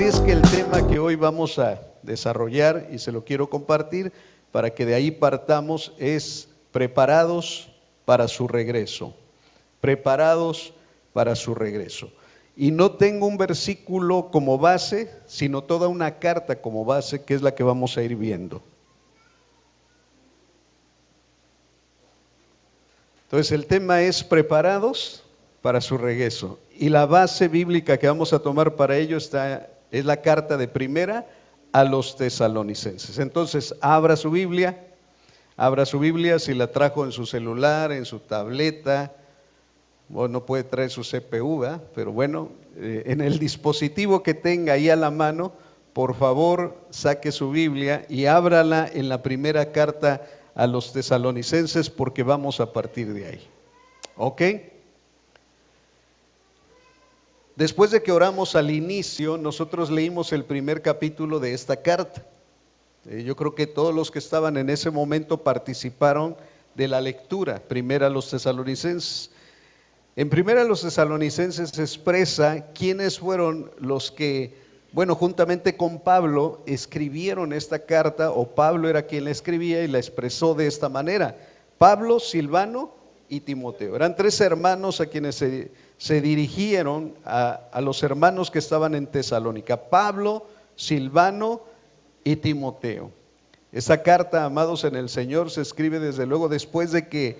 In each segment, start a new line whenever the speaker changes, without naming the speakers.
Así es que el tema que hoy vamos a desarrollar, y se lo quiero compartir para que de ahí partamos, es preparados para su regreso. Preparados para su regreso. Y no tengo un versículo como base, sino toda una carta como base, que es la que vamos a ir viendo. Entonces el tema es preparados para su regreso. Y la base bíblica que vamos a tomar para ello es la carta de primera a los tesalonicenses. Entonces abra su Biblia, si la trajo en su celular, en su tableta, no puede traer su CPU, ¿verdad? Pero bueno, en el dispositivo que tenga ahí a la mano, por favor saque su Biblia y ábrala en la primera carta a los tesalonicenses, porque vamos a partir de ahí. ¿Ok? Después de que oramos al inicio, nosotros leímos el primer capítulo de esta carta. Yo creo que todos los que estaban en ese momento participaron de la lectura, primera a los tesalonicenses. En primera a los tesalonicenses se expresa quiénes fueron los que, juntamente con Pablo, escribieron esta carta, o Pablo era quien la escribía y la expresó de esta manera: Pablo, Silvano y Timoteo. Eran tres hermanos a quienes se dirigieron a los hermanos que estaban en Tesalónica: Pablo, Silvano y Timoteo. Esta carta, amados en el Señor, se escribe desde luego después de que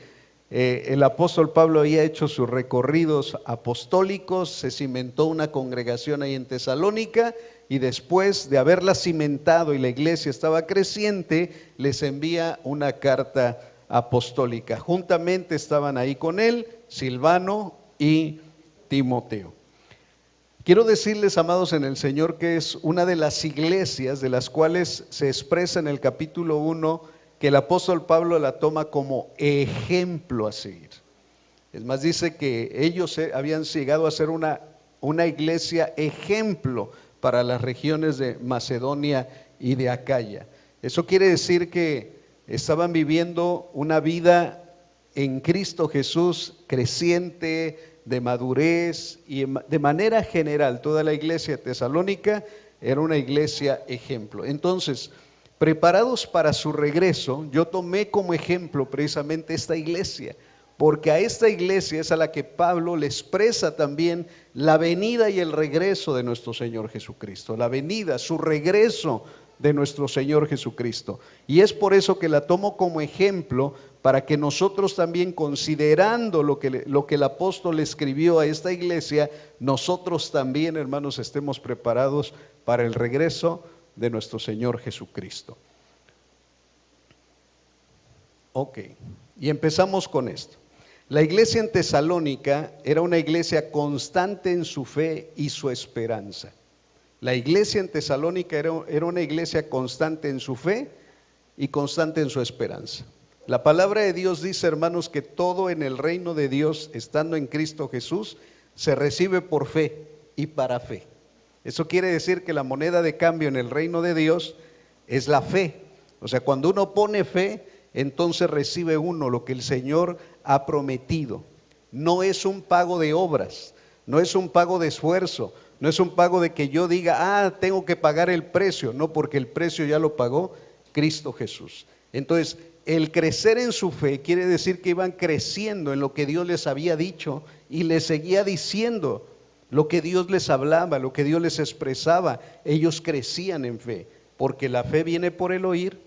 el apóstol Pablo había hecho sus recorridos apostólicos, se cimentó una congregación ahí en Tesalónica, y después de haberla cimentado y la iglesia estaba creciente, les envía una carta apostólica. Juntamente estaban ahí con él Silvano y Timoteo. Quiero decirles, amados en el Señor, que es una de las iglesias de las cuales se expresa en el capítulo 1 que el apóstol Pablo la toma como ejemplo a seguir. Es más, dice que ellos habían llegado a ser una iglesia ejemplo para las regiones de Macedonia y de Acaya. Eso quiere decir que estaban viviendo una vida en Cristo Jesús creciente, de madurez, y de manera general toda la iglesia de Tesalónica era una iglesia ejemplo. Entonces, preparados para su regreso, yo tomé como ejemplo precisamente esta iglesia, porque a esta iglesia es a la que Pablo le expresa también la venida y el regreso de nuestro Señor Jesucristo, la venida, su regreso de nuestro Señor Jesucristo. Y es por eso que la tomo como ejemplo, para que nosotros también, considerando lo que el apóstol escribió a esta iglesia, nosotros también, hermanos, estemos preparados para el regreso de nuestro Señor Jesucristo. Ok, y empezamos con esto. La iglesia en Tesalónica era una iglesia constante en su fe y su esperanza. La iglesia en Tesalónica era una iglesia constante en su fe y constante en su esperanza. La palabra de Dios dice, hermanos, que todo en el reino de Dios, estando en Cristo Jesús, se recibe por fe y para fe. Eso quiere decir que la moneda de cambio en el reino de Dios es la fe. O sea, cuando uno pone fe, entonces recibe uno lo que el Señor ha prometido. No es un pago de obras, no es un pago de esfuerzo, no es un pago de que yo diga, tengo que pagar el precio. No, porque el precio ya lo pagó Cristo Jesús. Entonces, el crecer en su fe quiere decir que iban creciendo en lo que Dios les había dicho y les seguía diciendo. Lo que Dios les hablaba, lo que Dios les expresaba, ellos crecían en fe, porque la fe viene por el oír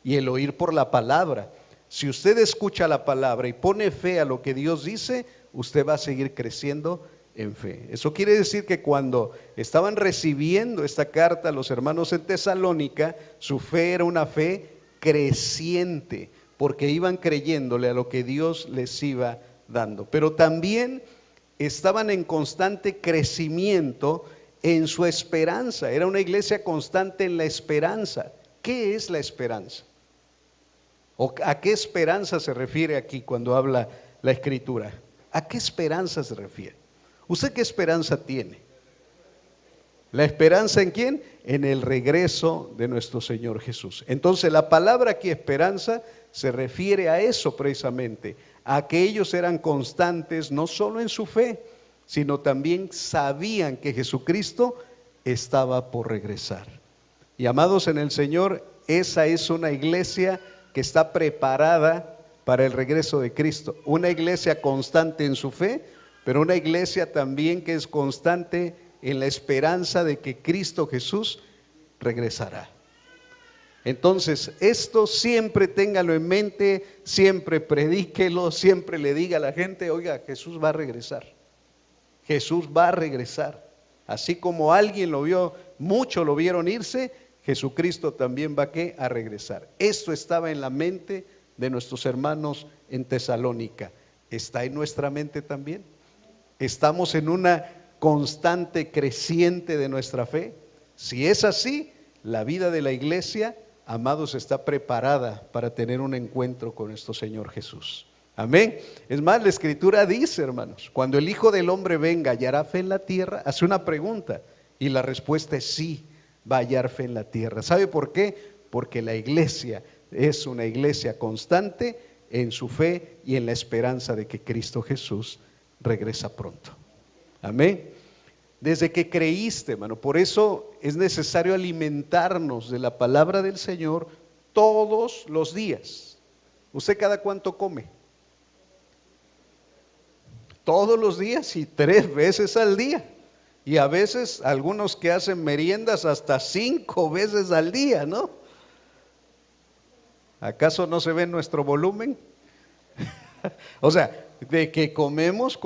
y el oír por la palabra. Si usted escucha la palabra y pone fe a lo que Dios dice, usted va a seguir creciendo en fe. Eso quiere decir que cuando estaban recibiendo esta carta los hermanos en Tesalónica, su fe era una fe creciente, porque iban creyéndole a lo que Dios les iba dando. Pero también estaban en constante crecimiento en su esperanza. Era una iglesia constante en la esperanza. ¿Qué es la esperanza? ¿O a qué esperanza se refiere aquí cuando habla la Escritura? ¿A qué esperanza se refiere? ¿Usted qué esperanza tiene? ¿La esperanza en quién? En el regreso de nuestro Señor Jesús. Entonces la palabra aquí, esperanza, se refiere a eso precisamente, a que ellos eran constantes no solo en su fe, sino también sabían que Jesucristo estaba por regresar. Y amados en el Señor, esa es una iglesia que está preparada para el regreso de Cristo. Una iglesia constante en su fe, pero una iglesia también que es constante en la esperanza de que Cristo Jesús regresará. Entonces, esto siempre téngalo en mente, siempre predíquelo, siempre le diga a la gente, oiga, Jesús va a regresar. Jesús va a regresar. Así como alguien lo vio, muchos lo vieron irse, Jesucristo también va a regresar. Esto estaba en la mente de nuestros hermanos en Tesalónica. ¿Está en nuestra mente también? ¿Estamos en una constante creciente de nuestra fe? Si es así, la vida de la iglesia, amados, está preparada para tener un encuentro con nuestro Señor Jesús. Amén. Es más, la Escritura dice, hermanos, cuando el Hijo del Hombre venga, ¿hallará fe en la tierra? Hace una pregunta y la respuesta es sí, va a hallar fe en la tierra. ¿Sabe por qué? Porque la iglesia es una iglesia constante en su fe y en la esperanza de que Cristo Jesús regresa pronto. Amén. Desde que creíste, hermano, por eso es necesario alimentarnos de la palabra del Señor todos los días. ¿Usted cada cuánto come? Todos los días y 3 veces al día. Y a veces algunos que hacen meriendas hasta 5 veces al día, ¿no? ¿Acaso no se ve nuestro volumen? O sea, de que comemos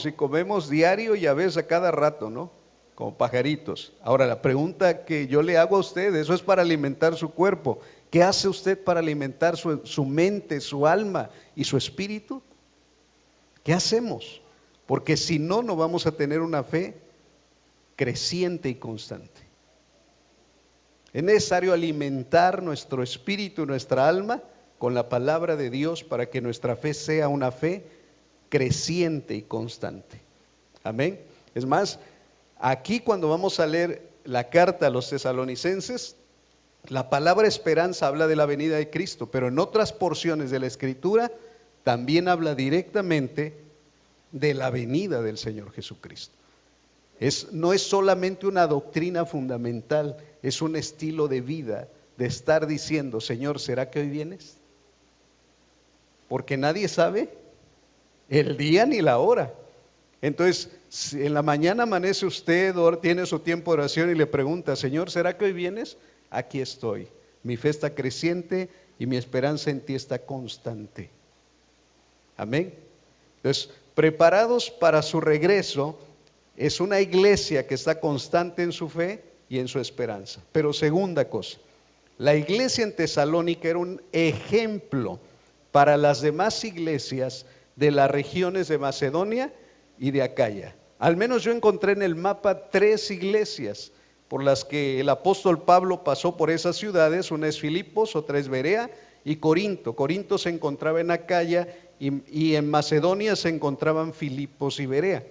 y comemos diario y a veces a cada rato, ¿no? Como pajaritos. Ahora, la pregunta que yo le hago a usted, eso es para alimentar su cuerpo. ¿Qué hace usted para alimentar su mente, su alma y su espíritu? ¿Qué hacemos? Porque si no, no vamos a tener una fe creciente y constante. Es necesario alimentar nuestro espíritu y nuestra alma con la palabra de Dios para que nuestra fe sea una fe creciente y constante. Amén. Es más, aquí cuando vamos a leer la carta a los tesalonicenses, la palabra esperanza habla de la venida de Cristo, pero en otras porciones de la Escritura también habla directamente de la venida del Señor Jesucristo. No es solamente una doctrina fundamental, es un estilo de vida, de estar diciendo, Señor, ¿será que hoy vienes? Porque nadie sabe el día ni la hora. Entonces, si en la mañana amanece usted, tiene su tiempo de oración y le pregunta, Señor, ¿será que hoy vienes? Aquí estoy, mi fe está creciente y mi esperanza en ti está constante. Amén. Entonces, preparados para su regreso, es una iglesia que está constante en su fe y en su esperanza. Pero segunda cosa, la iglesia en Tesalónica era un ejemplo para las demás iglesias de las regiones de Macedonia y de Acaya. Al menos yo encontré en el mapa 3 iglesias por las que el apóstol Pablo pasó por esas ciudades. Una es Filipos, otra es Berea y Corinto. Corinto se encontraba en Acaya y en Macedonia se encontraban Filipos y Berea.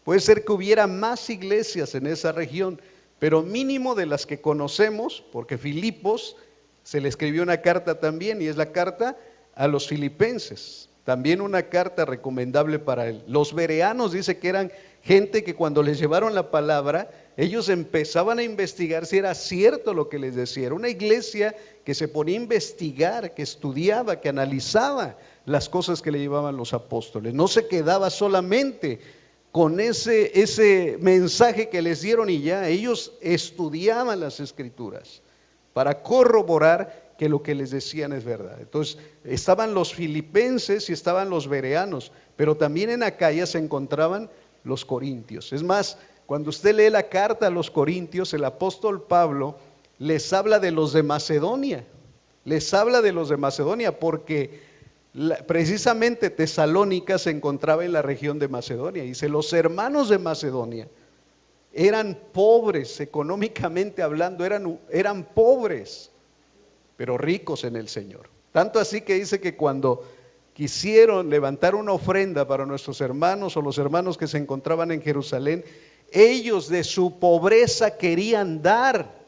Puede ser que hubiera más iglesias en esa región, pero mínimo de las que conocemos, porque Filipos se le escribió una carta también, y es la carta a los filipenses, también una carta recomendable para él. Los bereanos dice que eran gente que cuando les llevaron la palabra, ellos empezaban a investigar si era cierto lo que les decía. Era una iglesia que se ponía a investigar, que estudiaba, que analizaba las cosas que le llevaban los apóstoles. No se quedaba solamente con ese mensaje que les dieron y ya, ellos estudiaban las escrituras para corroborar que lo que les decían es verdad. Entonces, estaban los filipenses y estaban los bereanos, pero también en Acaya se encontraban los corintios. Es más, cuando usted lee la carta a los corintios, el apóstol Pablo les habla de los de Macedonia, porque precisamente Tesalónica se encontraba en la región de Macedonia. Dice, los hermanos de Macedonia eran pobres económicamente hablando, eran pobres, pero ricos en el Señor. Tanto así que dice que cuando quisieron levantar una ofrenda para nuestros hermanos o los hermanos que se encontraban en Jerusalén, ellos de su pobreza querían dar.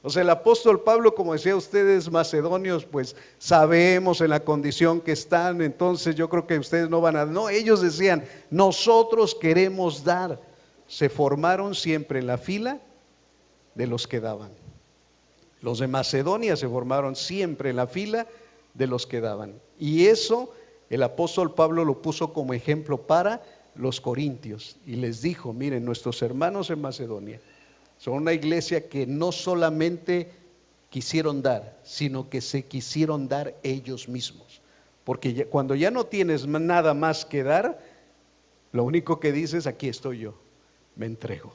O sea, el apóstol Pablo, como decía, ustedes macedonios, pues sabemos en la condición que están, entonces yo creo que ustedes no van a... No, ellos decían, nosotros queremos dar. Se formaron siempre en la fila de los que daban. Los de Macedonia se formaron siempre en la fila de los que daban. Y eso el apóstol Pablo lo puso como ejemplo para los corintios. Y les dijo, miren, nuestros hermanos en Macedonia son una iglesia que no solamente quisieron dar, sino que se quisieron dar ellos mismos. Porque cuando ya no tienes nada más que dar, lo único que dices, aquí estoy yo, me entrego.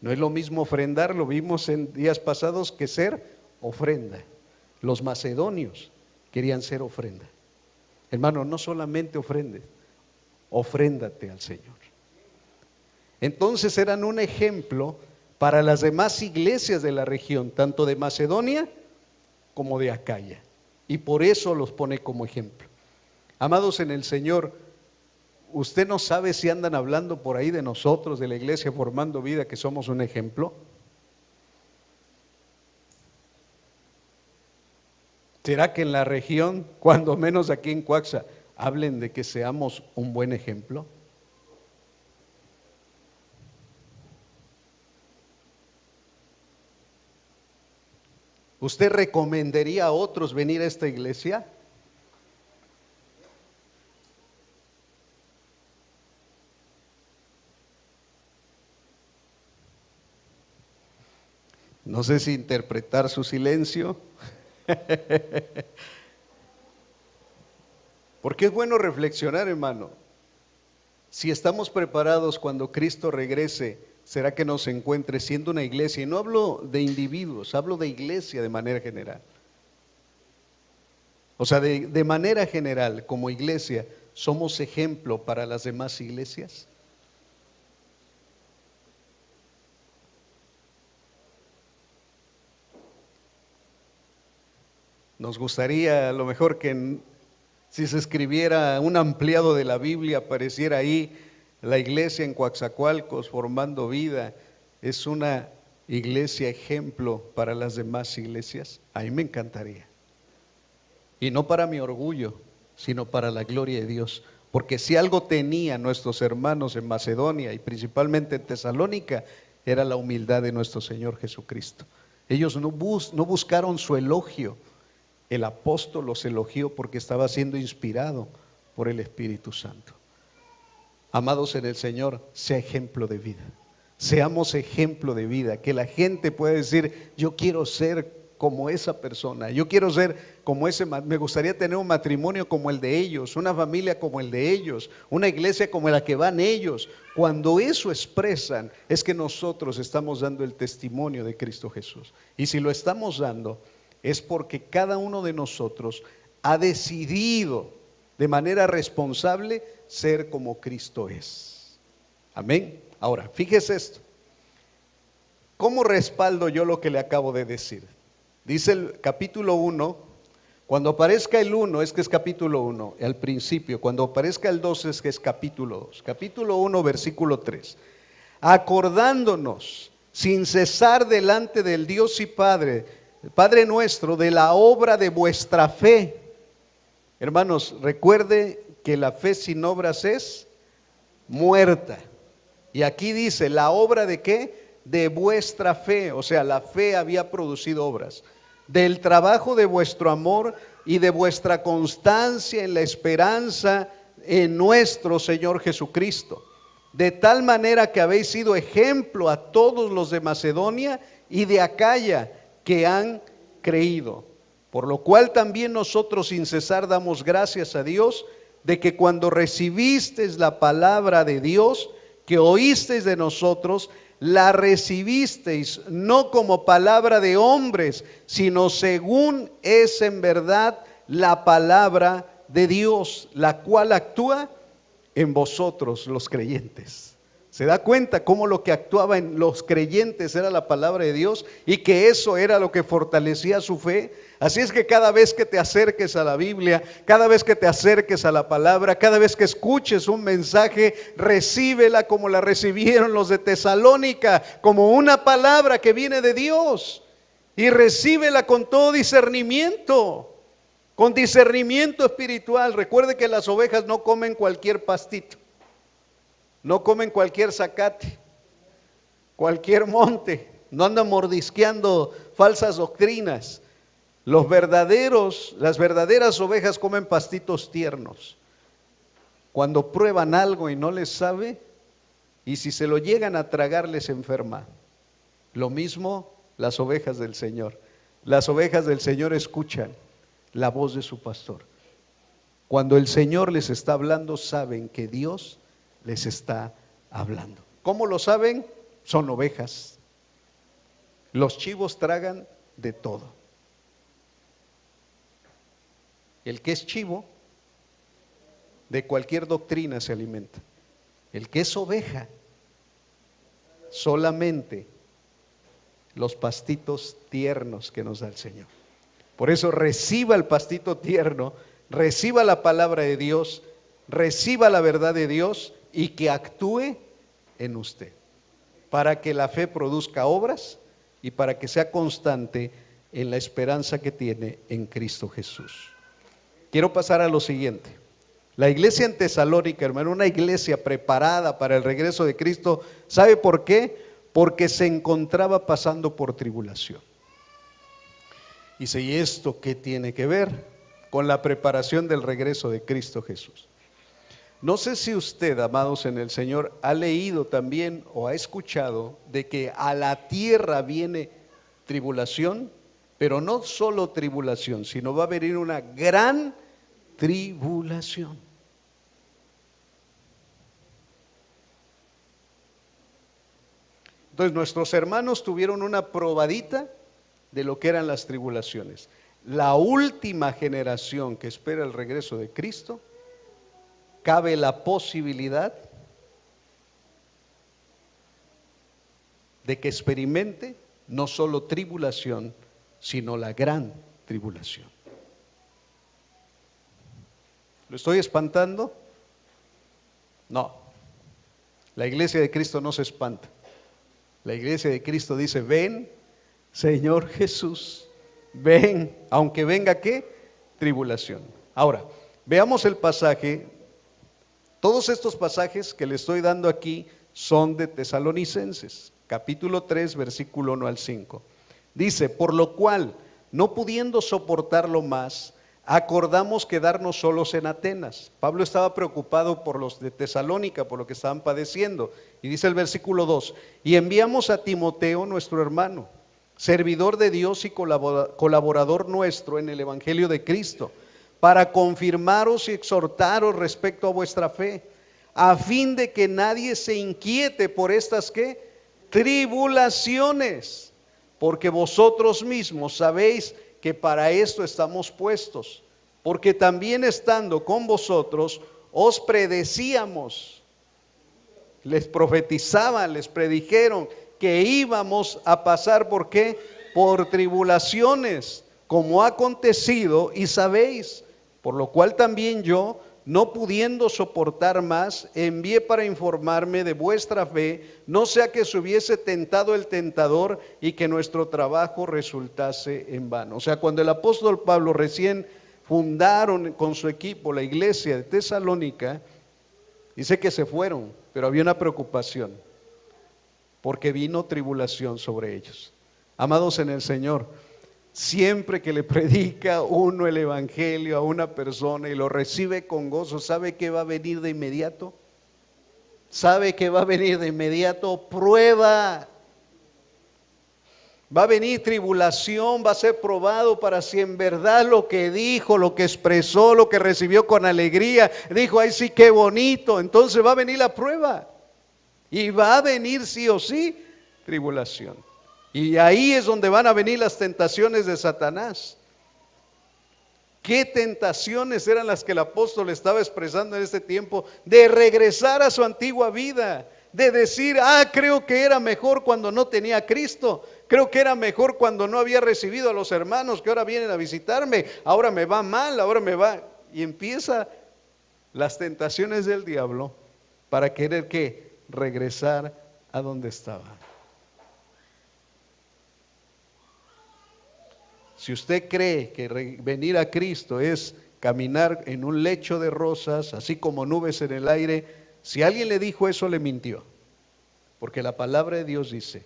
No es lo mismo ofrendar, lo vimos en días pasados, que ser ofrenda. Los macedonios querían ser ofrenda. Hermano, no solamente ofrendes, ofréndate al Señor. Entonces eran un ejemplo para las demás iglesias de la región, tanto de Macedonia como de Acaya. Y por eso los pone como ejemplo. Amados en el Señor, ¿usted no sabe si andan hablando por ahí de nosotros, de la iglesia Formando Vida, que somos un ejemplo? ¿Será que en la región, cuando menos aquí en Coaxa, hablen de que seamos un buen ejemplo? ¿Usted recomendaría a otros venir a esta iglesia? No sé si interpretar su silencio. Porque es bueno reflexionar, hermano. Si estamos preparados cuando Cristo regrese, ¿será que nos encuentre siendo una iglesia? Y no hablo de individuos, hablo de iglesia de manera general. O sea, de manera general, como iglesia, ¿somos ejemplo para las demás iglesias? Nos gustaría a lo mejor que si se escribiera un ampliado de la Biblia, apareciera ahí la iglesia en Coatzacoalcos, Formando Vida, es una iglesia ejemplo para las demás iglesias. A mí me encantaría. Y no para mi orgullo, sino para la gloria de Dios. Porque si algo tenían nuestros hermanos en Macedonia y principalmente en Tesalónica, era la humildad de nuestro Señor Jesucristo. Ellos no buscaron su elogio. El apóstol los elogió porque estaba siendo inspirado por el Espíritu Santo. Amados en el Señor, sea ejemplo de vida. Seamos ejemplo de vida, que la gente pueda decir, yo quiero ser como esa persona, yo quiero ser como ese, me gustaría tener un matrimonio como el de ellos, una familia como el de ellos, una iglesia como la que van ellos. Cuando eso expresan, es que nosotros estamos dando el testimonio de Cristo Jesús. Y si lo estamos dando, es porque cada uno de nosotros ha decidido de manera responsable ser como Cristo es. Amén. Ahora, fíjese esto. ¿Cómo respaldo yo lo que le acabo de decir? Dice el capítulo 1, cuando aparezca el 1 es que es capítulo 1, al principio, cuando aparezca el 2 es que es capítulo 2. Capítulo 1, versículo 3. Acordándonos sin cesar delante del Dios y Padre nuestro, de la obra de vuestra fe. Hermanos, recuerde que la fe sin obras es muerta. Y aquí dice, ¿la obra de qué? De vuestra fe. O sea, la fe había producido obras. Del trabajo de vuestro amor y de vuestra constancia en la esperanza en nuestro Señor Jesucristo. De tal manera que habéis sido ejemplo a todos los de Macedonia y de Acaya, que han creído. Por lo cual también nosotros sin cesar damos gracias a Dios de que cuando recibisteis la palabra de Dios que oísteis de nosotros, la recibisteis no como palabra de hombres, sino según es en verdad la palabra de Dios, la cual actúa en vosotros los creyentes. ¿Se da cuenta cómo lo que actuaba en los creyentes era la palabra de Dios y que eso era lo que fortalecía su fe? Así es que cada vez que te acerques a la Biblia, cada vez que te acerques a la palabra, cada vez que escuches un mensaje, recíbela como la recibieron los de Tesalónica, como una palabra que viene de Dios, y recíbela con todo discernimiento, con discernimiento espiritual. Recuerde que las ovejas no comen cualquier pastito. No comen cualquier zacate, cualquier monte. no andan mordisqueando falsas doctrinas. Las verdaderas ovejas comen pastitos tiernos. Cuando prueban algo y no les sabe, y si se lo llegan a tragar les enferma. Lo mismo las ovejas del Señor. Las ovejas del Señor escuchan la voz de su pastor. Cuando el Señor les está hablando, saben que Dios les está hablando. ¿Cómo lo saben? Son ovejas. Los chivos tragan de todo. El que es chivo, de cualquier doctrina se alimenta. El que es oveja, solamente los pastitos tiernos que nos da el Señor. Por eso reciba el pastito tierno, reciba la palabra de Dios, reciba la verdad de Dios y que actúe en usted, para que la fe produzca obras y para que sea constante en la esperanza que tiene en Cristo Jesús. Quiero pasar a lo siguiente. La iglesia en Tesalónica, hermano, una iglesia preparada para el regreso de Cristo, ¿sabe por qué? Porque se encontraba pasando por tribulación. Dice, ¿y esto qué tiene que ver con la preparación del regreso de Cristo Jesús? No sé si usted, amados en el Señor, ha leído también o ha escuchado de que a la tierra viene tribulación, pero no solo tribulación, sino va a venir una gran tribulación. Entonces nuestros hermanos tuvieron una probadita de lo que eran las tribulaciones. La última generación que espera el regreso de Cristo, cabe la posibilidad de que experimente no solo tribulación, sino la gran tribulación. ¿Lo estoy espantando? No. La iglesia de Cristo no se espanta. La iglesia de Cristo dice, ven, Señor Jesús, ven, aunque venga ¿qué? Tribulación. Ahora, veamos el pasaje. Todos estos pasajes que le estoy dando aquí son de Tesalonicenses, capítulo 3, versículo 1 al 5. Dice, por lo cual, no pudiendo soportarlo más, acordamos quedarnos solos en Atenas. Pablo estaba preocupado por los de Tesalónica, por lo que estaban padeciendo. Y dice el versículo 2, y enviamos a Timoteo, nuestro hermano, servidor de Dios y colaborador nuestro en el Evangelio de Cristo, para confirmaros y exhortaros respecto a vuestra fe, a fin de que nadie se inquiete por estas ¿qué? Tribulaciones, porque vosotros mismos sabéis que para esto estamos puestos, porque también estando con vosotros os predecíamos, les profetizaban, les predijeron que íbamos a pasar ¿por qué? Por tribulaciones, como ha acontecido y sabéis, por lo cual también yo, no pudiendo soportar más, envié para informarme de vuestra fe, no sea que se hubiese tentado el tentador y que nuestro trabajo resultase en vano. O sea, cuando el apóstol Pablo recién fundaron con su equipo la iglesia de Tesalónica, dice que se fueron, pero había una preocupación, porque vino tribulación sobre ellos. Amados en el Señor, siempre que le predica uno el evangelio a una persona y lo recibe con gozo, ¿sabe qué va a venir de inmediato? ¿Sabe qué va a venir de inmediato? Prueba. Va a venir tribulación, va a ser probado para si en verdad lo que dijo, lo que expresó, lo que recibió con alegría, dijo, ay sí, qué bonito. Entonces va a venir la prueba y va a venir sí o sí tribulación. Y ahí es donde van a venir las tentaciones de Satanás. ¿Qué tentaciones eran las que el apóstol estaba expresando en este tiempo? De regresar a su antigua vida, de decir, creo que era mejor cuando no tenía a Cristo, creo que era mejor cuando no había recibido a los hermanos que ahora vienen a visitarme, ahora me va mal, ahora me va. Y empieza las tentaciones del diablo para querer ¿qué? Regresar a donde estaba. Si usted cree que venir a Cristo es caminar en un lecho de rosas, así como nubes en el aire, si alguien le dijo eso, le mintió. Porque la palabra de Dios dice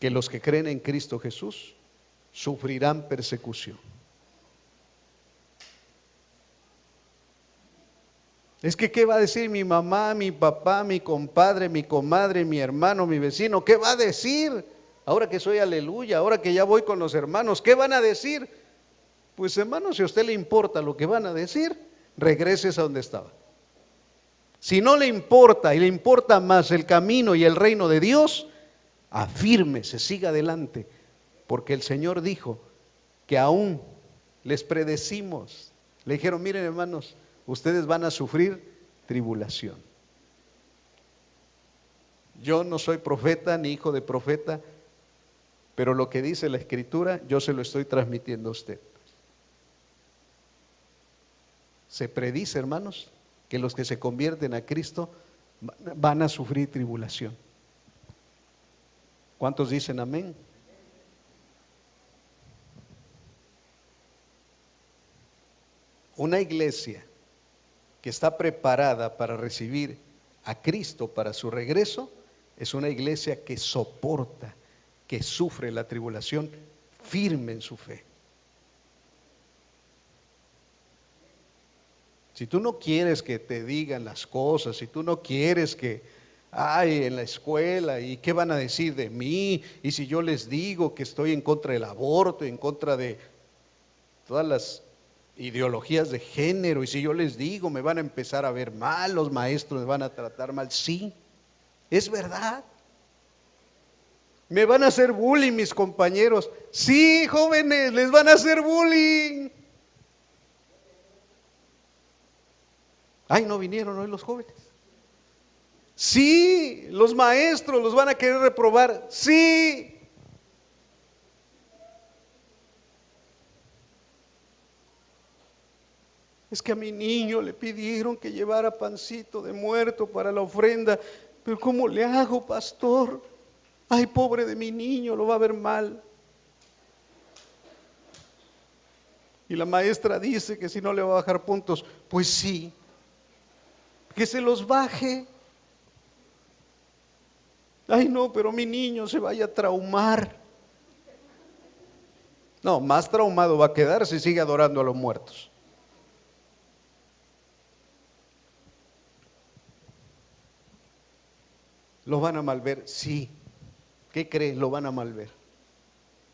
que los que creen en Cristo Jesús sufrirán persecución. Es que ¿qué va a decir mi mamá, mi papá, mi compadre, mi comadre, mi hermano, mi vecino? ¿Qué va a decir? Ahora que soy aleluya, ahora que ya voy con los hermanos, ¿qué van a decir? Pues hermano, si a usted le importa lo que van a decir, regreses a donde estaba. Si no le importa y le importa más el camino y el reino de Dios, afírmese, siga adelante, porque el Señor dijo que aún les predecimos. Le dijeron, miren hermanos, ustedes van a sufrir tribulación. Yo no soy profeta ni hijo de profeta, pero lo que dice la Escritura yo se lo estoy transmitiendo a usted. Se predice, hermanos, que los que se convierten a Cristo van a sufrir tribulación. ¿Cuántos dicen amén? Una iglesia que está preparada para recibir a Cristo para su regreso es una iglesia que soporta, que sufre la tribulación, firme en su fe. Si tú no quieres que te digan las cosas, si tú no quieres que, ay, en la escuela, ¿y qué van a decir de mí? Y si yo les digo que estoy en contra del aborto, en contra de todas las ideologías de género, y si yo les digo me van a empezar a ver mal, los maestros me van a tratar mal. Sí, es verdad. Me van a hacer bullying mis compañeros. Sí, jóvenes, les van a hacer bullying. Ay, no vinieron hoy los jóvenes. Sí, los maestros los van a querer reprobar. Sí. Es que a mi niño le pidieron que llevara pancito de muerto para la ofrenda, pero ¿cómo le hago, pastor? Ay, pobre de mi niño, lo va a ver mal. Y la maestra dice que si no le va a bajar puntos. Pues sí, que se los baje. Ay, no, pero mi niño se vaya a traumar. No, más traumado va a quedar si sigue adorando a los muertos. ¿Los van a malver? Sí. ¿Qué crees? Lo van a malver.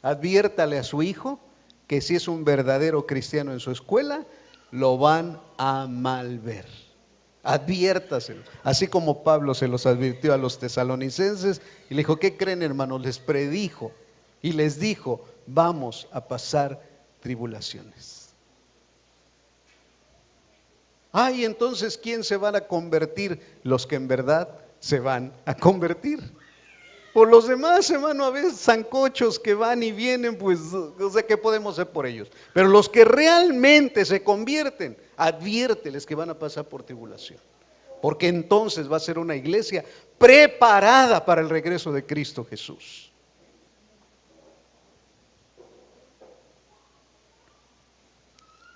Adviértale a su hijo que si es un verdadero cristiano en su escuela, lo van a malver. Adviértaselo. Así como Pablo se los advirtió a los tesalonicenses y le dijo, ¿qué creen, hermanos? Les predijo y les dijo, vamos a pasar tribulaciones. Ay, entonces, ¿quién se van a convertir? Los que en verdad se van a convertir. Por los demás, hermano, a veces sancochos que van y vienen, pues, no sé qué podemos hacer por ellos. Pero los que realmente se convierten, adviérteles que van a pasar por tribulación. Porque entonces va a ser una iglesia preparada para el regreso de Cristo Jesús.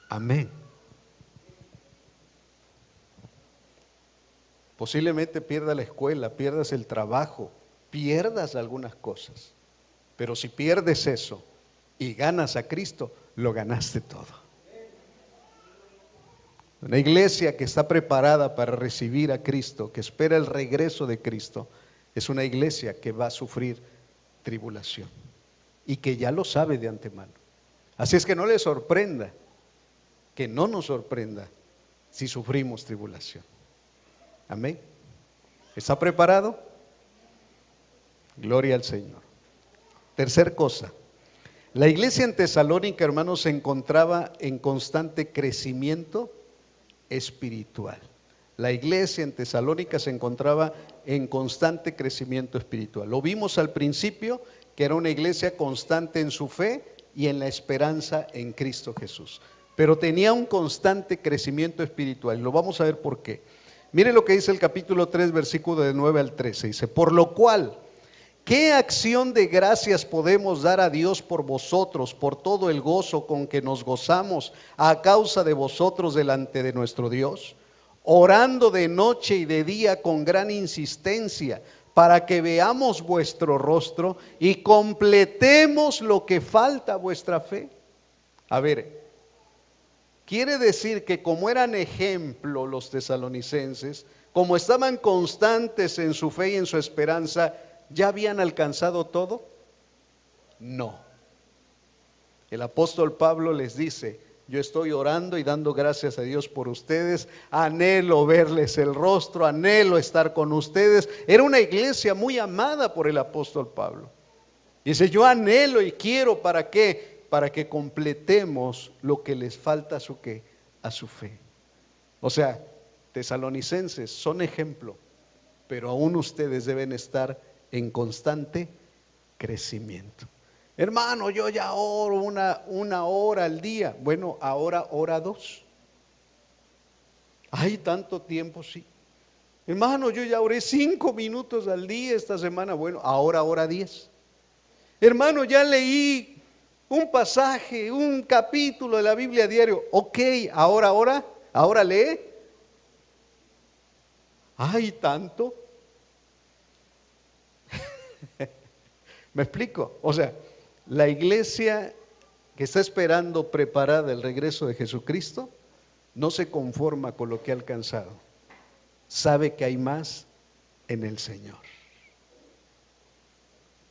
Amén. Posiblemente pierdas la escuela, pierdas el trabajo, pierdas algunas cosas. Pero si pierdes eso y ganas a Cristo, lo ganaste todo. Una iglesia que está preparada para recibir a Cristo, que espera el regreso de Cristo, es una iglesia que va a sufrir tribulación y que ya lo sabe de antemano. Así es que no le sorprenda, que no nos sorprenda si sufrimos tribulación. Amén. ¿Está preparado? Gloria al Señor. Tercer cosa. La iglesia en Tesalónica, hermanos, se encontraba en constante crecimiento espiritual. La iglesia en Tesalónica se encontraba en constante crecimiento espiritual. Lo vimos al principio, que era una iglesia constante en su fe y en la esperanza en Cristo Jesús. Pero tenía un constante crecimiento espiritual. Lo vamos a ver por qué. Mire lo que dice el capítulo 3, versículo de 9 al 13. Dice, por lo cual, ¿qué acción de gracias podemos dar a Dios por vosotros, por todo el gozo con que nos gozamos a causa de vosotros delante de nuestro Dios? Orando de noche y de día con gran insistencia, para que veamos vuestro rostro y completemos lo que falta a vuestra fe. A ver, quiere decir que como eran ejemplo los tesalonicenses, como estaban constantes en su fe y en su esperanza, ¿ya habían alcanzado todo? No. El apóstol Pablo les dice: yo estoy orando y dando gracias a Dios por ustedes, anhelo verles el rostro, anhelo estar con ustedes. Era una iglesia muy amada por el apóstol Pablo. Dice: yo anhelo y quiero, ¿para qué? Para que completemos lo que les falta a su ¿qué? A su fe. O sea, tesalonicenses son ejemplo, pero aún ustedes deben estar en constante crecimiento. Hermano, yo ya oro una hora al día. Bueno, ahora ora 2. Hay tanto tiempo, sí. Hermano, yo ya oré 5 minutos al día esta semana. Bueno, ahora ora 10. Hermano, ya leí un pasaje, un capítulo de la Biblia diario. Ok, ahora lee. Hay tanto. ¿Me explico? O sea, la iglesia que está esperando preparada el regreso de Jesucristo no se conforma con lo que ha alcanzado. Sabe que hay más en el Señor.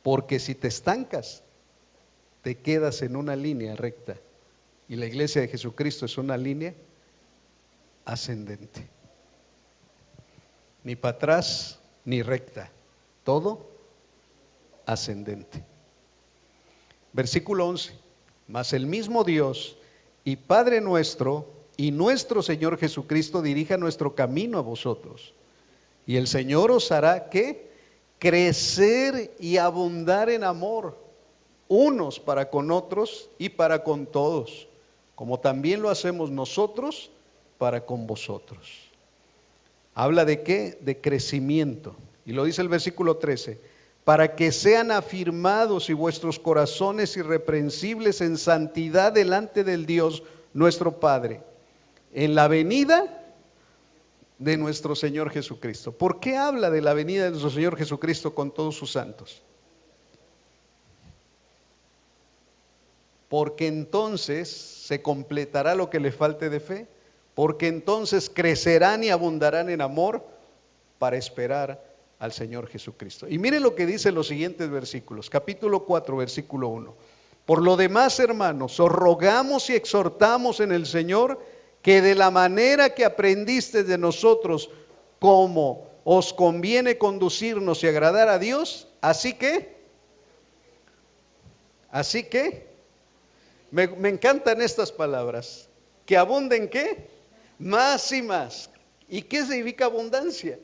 Porque si te estancas, te quedas en una línea recta. Y la iglesia de Jesucristo es una línea ascendente. Ni para atrás, ni recta. Todo ascendente. Versículo 11. Mas el mismo Dios y Padre nuestro y nuestro Señor Jesucristo dirija nuestro camino a vosotros. Y el Señor os hará ¿qué? Crecer y abundar en amor, unos para con otros y para con todos, como también lo hacemos nosotros para con vosotros. Habla de ¿qué? De crecimiento. Y lo dice el versículo 13. Para que sean afirmados y vuestros corazones irreprensibles en santidad delante del Dios nuestro Padre, en la venida de nuestro Señor Jesucristo. ¿Por qué habla de la venida de nuestro Señor Jesucristo con todos sus santos? Porque entonces se completará lo que le falte de fe, porque entonces crecerán y abundarán en amor para esperar al Señor Jesucristo. Y mire lo que dice los siguientes versículos, capítulo 4, versículo 1. Por lo demás, hermanos, os rogamos y exhortamos en el Señor que de la manera que aprendiste de nosotros, como os conviene conducirnos y agradar a Dios, así que, me encantan estas palabras, que abunden ¿qué? Más y más. ¿Y qué significa abundancia?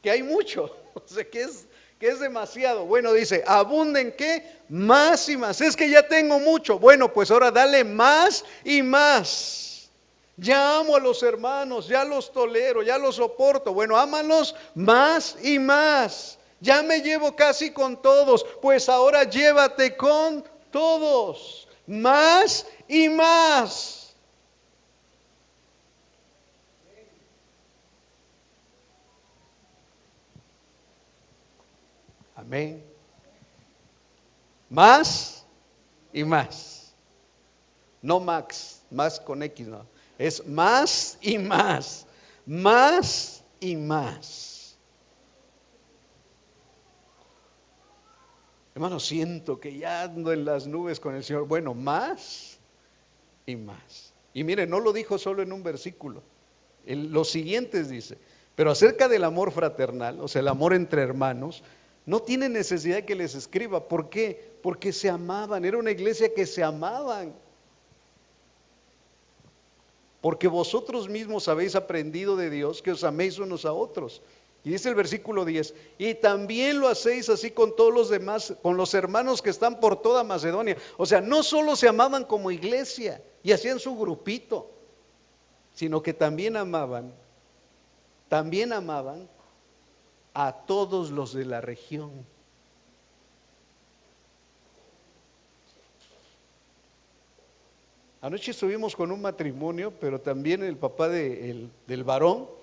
Que hay mucho, o sea, que es demasiado. Bueno, dice, abunden ¿qué? Más y más. Es que ya tengo mucho. Bueno, pues ahora dale más y más. Ya amo a los hermanos, ya los tolero, ya los soporto. Bueno, ámalos más y más. Ya me llevo casi con todos, pues ahora llévate con todos. Más y más. Amén. Más y más. No max, más con X, no. Es más y más. Más y más. Hermano, siento que ya ando en las nubes con el Señor. Bueno, más y más. Y mire, no lo dijo solo en un versículo. Los siguientes dice, pero acerca del amor fraternal, o sea, el amor entre hermanos, no tiene necesidad de que les escriba. ¿Por qué? Porque se amaban. Era una iglesia que se amaban. Porque vosotros mismos habéis aprendido de Dios que os améis unos a otros. Y dice el versículo 10, y también lo hacéis así con todos los demás, con los hermanos que están por toda Macedonia. O sea, no solo se amaban como iglesia y hacían su grupito, sino que también amaban a todos los de la región. Anoche estuvimos con un matrimonio, pero también el papá del varón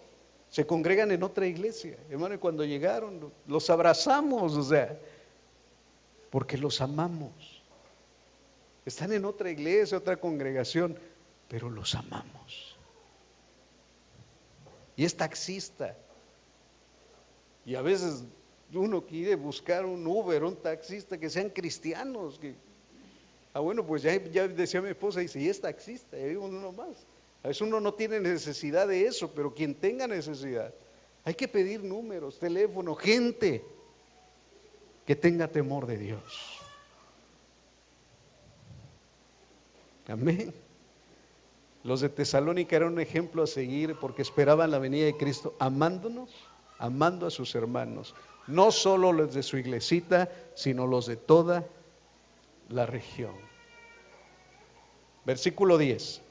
se congregan en otra iglesia, hermano, y cuando llegaron los abrazamos, o sea, porque los amamos. Están en otra iglesia, otra congregación, pero los amamos. Y es taxista. Y a veces uno quiere buscar un Uber, un taxista que sean cristianos. Bueno, pues ya decía mi esposa, dice, y es taxista, y digo uno más. A veces uno no tiene necesidad de eso, pero quien tenga necesidad, hay que pedir números, teléfono, gente que tenga temor de Dios. Amén. Los de Tesalónica eran un ejemplo a seguir porque esperaban la venida de Cristo, amándonos, amando a sus hermanos, no solo los de su iglesita, sino los de toda la región. Versículo 10.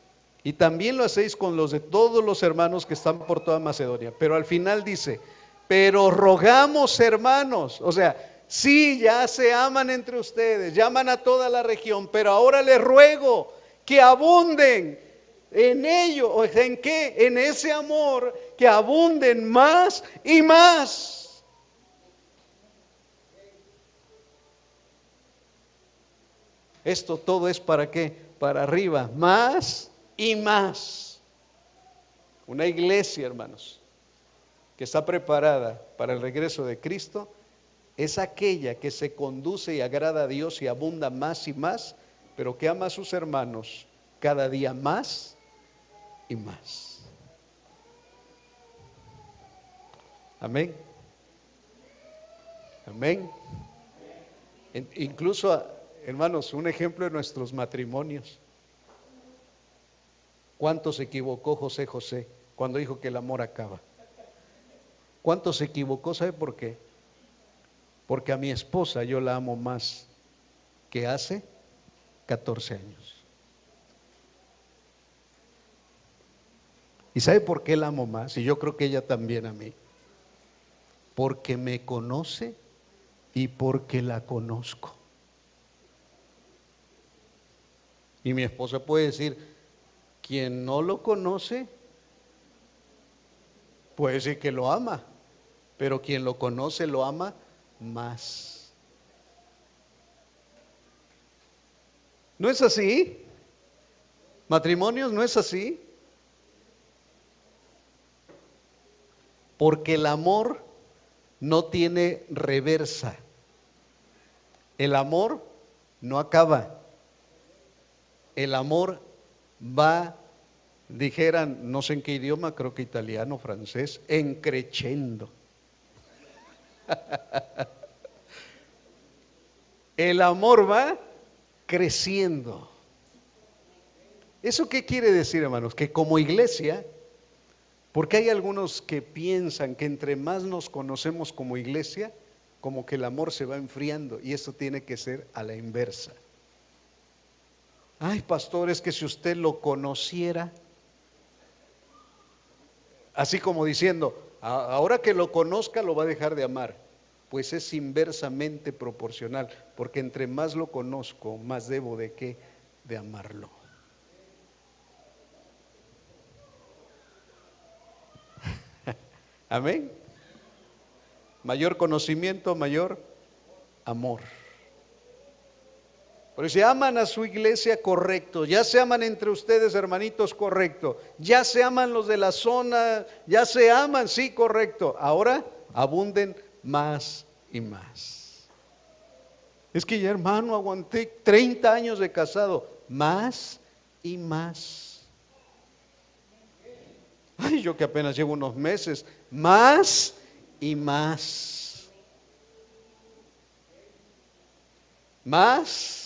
Y también lo hacéis con los de todos los hermanos que están por toda Macedonia. Pero al final dice, pero rogamos, hermanos, o sea, sí, ya se aman entre ustedes, llaman a toda la región, pero ahora les ruego que abunden en ello. ¿O en qué? En ese amor, que abunden más y más. Esto todo es ¿para qué? Para arriba, más y más. Una iglesia, hermanos, que está preparada para el regreso de Cristo, es aquella que se conduce y agrada a Dios y abunda más y más, pero que ama a sus hermanos cada día más y más. Amén. Amén. Incluso, hermanos, un ejemplo de nuestros matrimonios. ¿Cuánto se equivocó José cuando dijo que el amor acaba? ¿Cuánto se equivocó? ¿Sabe por qué? Porque a mi esposa yo la amo más que hace 14 años. ¿Y sabe por qué la amo más? Y yo creo que ella también a mí. Porque me conoce y porque la conozco. Y mi esposa puede decir, quien no lo conoce, puede decir que lo ama, pero quien lo conoce lo ama más. ¿No es así? ¿Matrimonios no es así? Porque el amor no tiene reversa. El amor no acaba. El amor va, dijeran, no sé en qué idioma, creo que italiano, francés, en crescendo. El amor va creciendo. ¿Eso qué quiere decir, hermanos? Que como iglesia, porque hay algunos que piensan que entre más nos conocemos como iglesia, como que el amor se va enfriando, y esto tiene que ser a la inversa. Ay, pastor, es que si usted lo conociera, así como diciendo, ahora que lo conozca lo va a dejar de amar. Pues es inversamente proporcional, porque entre más lo conozco, más debo de qué, de amarlo. Amén. Mayor conocimiento, mayor amor. Pero si aman a su iglesia, correcto. Ya se aman entre ustedes, hermanitos, correcto. Ya se aman los de la zona, ya se aman, sí, correcto. Ahora abunden más y más. Es que ya, hermano, aguanté 30 años de casado. Más y más. Ay, yo que apenas llevo unos meses. Más y más. Más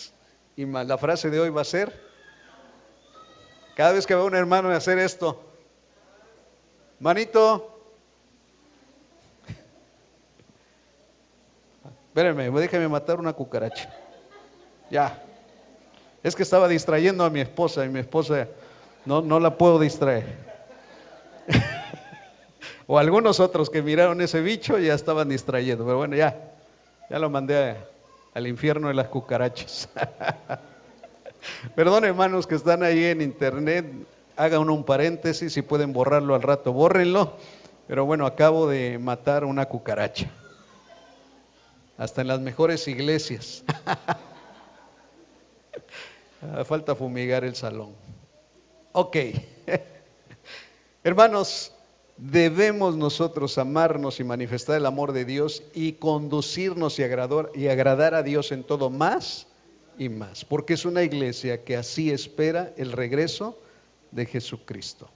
y más. La frase de hoy va a ser, cada vez que veo a un hermano hacer esto, manito, espérenme, déjame matar una cucaracha. Ya. Es que estaba distrayendo a mi esposa y mi esposa no la puedo distraer. O algunos otros que miraron ese bicho ya estaban distrayendo, pero bueno, ya lo mandé al infierno de las cucarachas. Perdón, hermanos que están ahí en internet, hagan un paréntesis, si pueden borrarlo al rato, bórrenlo. Pero bueno, acabo de matar una cucaracha. Hasta en las mejores iglesias. Falta fumigar el salón. Ok. Hermanos, debemos nosotros amarnos y manifestar el amor de Dios y conducirnos y agradar a Dios en todo más y más, porque es una iglesia que así espera el regreso de Jesucristo.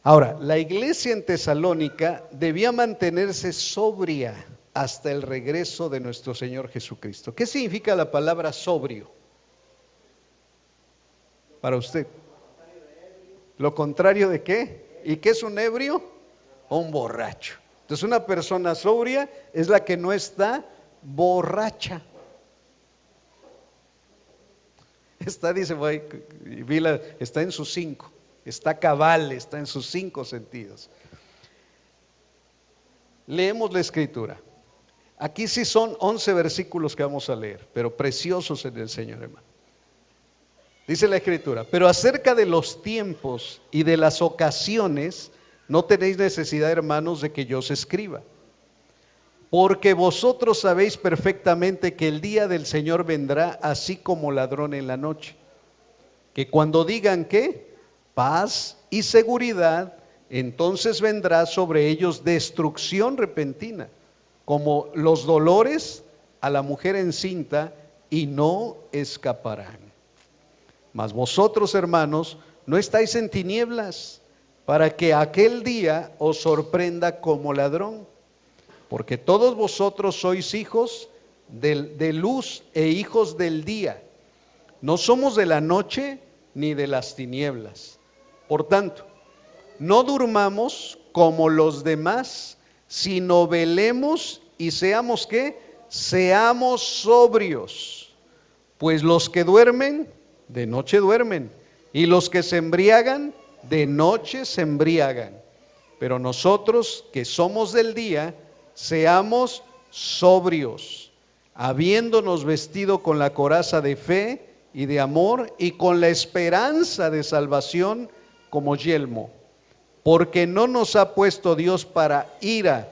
Ahora, la iglesia en Tesalónica debía mantenerse sobria hasta el regreso de nuestro Señor Jesucristo. ¿Qué significa la palabra sobrio para usted? ¿Lo contrario de qué? ¿Y qué es un ebrio? Un borracho. Entonces una persona sobria es la que no está borracha. Está, dice, está en sus 5, está cabal, está en sus 5 sentidos. Leemos la escritura. Aquí sí son 11 versículos que vamos a leer, pero preciosos en el Señor, hermano. Dice la escritura: pero acerca de los tiempos y de las ocasiones, no tenéis necesidad, hermanos, de que yo os escriba. Porque vosotros sabéis perfectamente que el día del Señor vendrá así como ladrón en la noche. Que cuando digan que paz y seguridad, entonces vendrá sobre ellos destrucción repentina, como los dolores a la mujer encinta, y no escaparán. Mas vosotros, hermanos, no estáis en tinieblas, para que aquel día os sorprenda como ladrón. Porque todos vosotros sois hijos de luz e hijos del día. No somos de la noche ni de las tinieblas. Por tanto, no durmamos como los demás, sino velemos y seamos ¿qué? Seamos sobrios. Pues los que duermen, de noche duermen, y los que se embriagan, de noche se embriagan. Pero nosotros que somos del día, seamos sobrios, habiéndonos vestido con la coraza de fe y de amor, y con la esperanza de salvación como yelmo. Porque no nos ha puesto Dios para ira,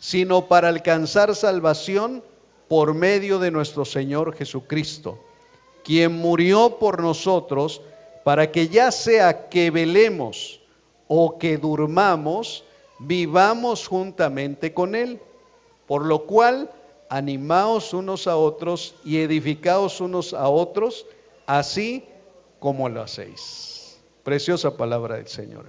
sino para alcanzar salvación por medio de nuestro Señor Jesucristo, quien murió por nosotros, para que ya sea que velemos o que durmamos, vivamos juntamente con Él. Por lo cual, animaos unos a otros y edificaos unos a otros, así como lo hacéis. Preciosa palabra del Señor.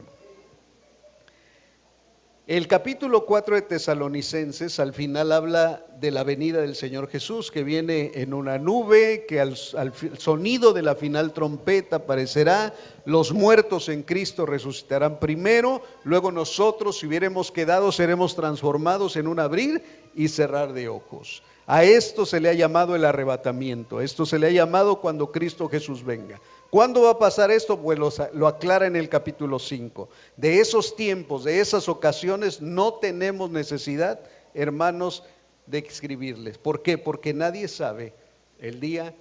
El capítulo 4 de Tesalonicenses al final habla de la venida del Señor Jesús, que viene en una nube, que al sonido de la final trompeta aparecerá, los muertos en Cristo resucitarán primero, luego nosotros, si hubiéramos quedado, seremos transformados en un abrir y cerrar de ojos. A esto se le ha llamado el arrebatamiento, esto se le ha llamado cuando Cristo Jesús venga. ¿Cuándo va a pasar esto? Pues lo aclara en el capítulo 5. De esos tiempos, de esas ocasiones, no tenemos necesidad, hermanos, de escribirles. ¿Por qué? Porque nadie sabe el día